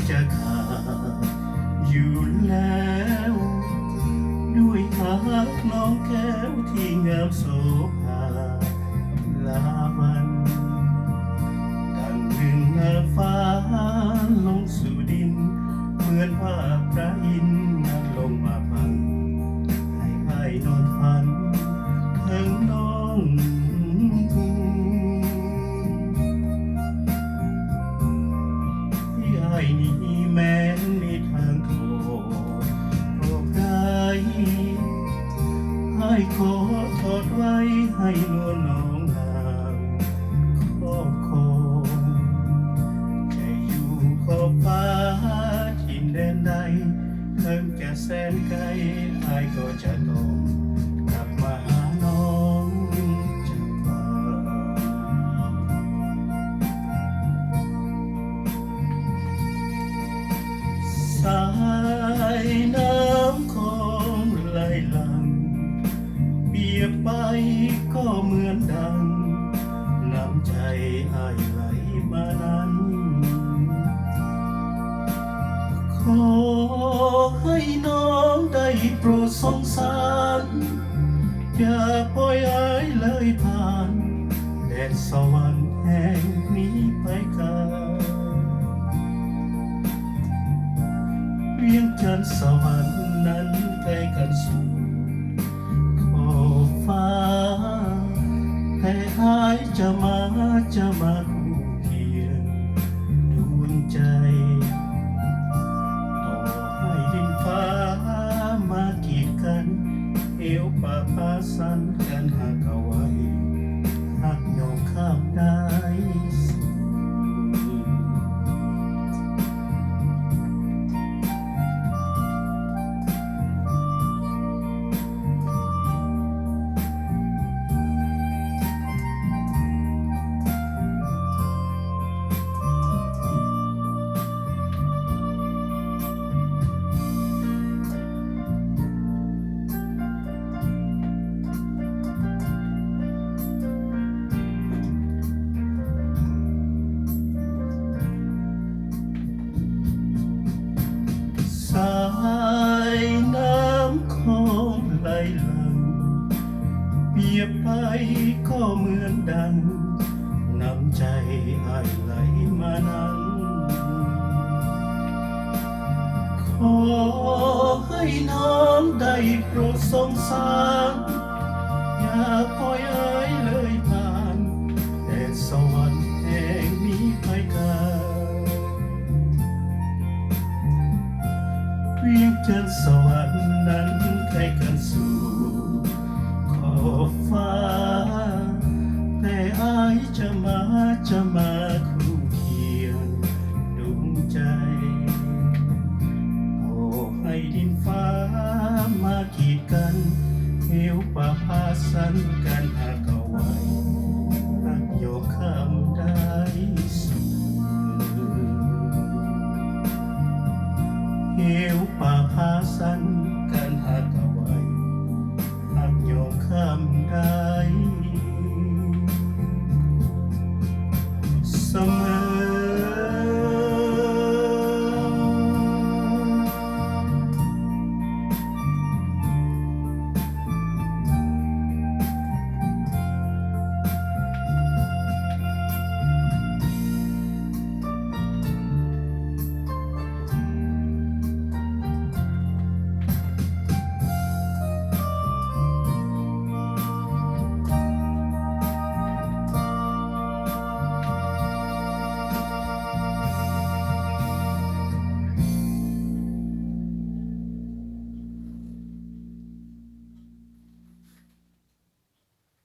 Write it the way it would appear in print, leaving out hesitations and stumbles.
จะขาดอยู่แล้วด้วยหักน้องแก้วที่งามโสภาลาวันดังหนึ่งนางฟ้าลงสู่ดินเหมือนว่าพระอินทร์นั้นลงมาพันให้นอนฝันถึงน้องที่ให้นี้แม้มีทางโทษโปรดได้ให้ขอทอดไว้ให้นวลน้องนางครอบครองจะอยู่ขอบฟ้าทิ่นแดนใดเพิ่งจะแสนไกลอายก็จะต้องกลับมาหาน้องจากบ้านสายน้ำของไหลหลังเบียบไปก็เหมือนดังน้ำใจอายไหลมานั้นขอให้น้องได้โปรดสงสารอย่าปล่อยอายเลยผ่านแดนสวรรค์แห่งนี้ไปไกลเวียงจันทร์สวรรค์นั้นใกล้กันสู่ขอบฟ้าแต่อายจะมาคู่เคียงดวงใจต่อให้ดินฟ้ามากีดกันเอวป่าพาสันกันหากเอาไว้หักยอมข้ามได้สายน้ำของไหลหลังเปรียบไปก็เหมือนดังน้ำใจอายไหลมานั้นขอให้น้องได้โปรดสงสารอย่าปล่อยอายเลยผ่านแดนสวรรค์แห่งนี้ไปไกลเวียงจันทร์สวรรค์นั้นใกล้กันสู่ขอบฟ้าแต่อายจะมาคู่เคียงดวงใจต่อให้ดินฟ้ามากีดกันเหวป่าพาสันกันหากเอาไว้รักโยกข้ามได้สู่เหวป่าพาสัน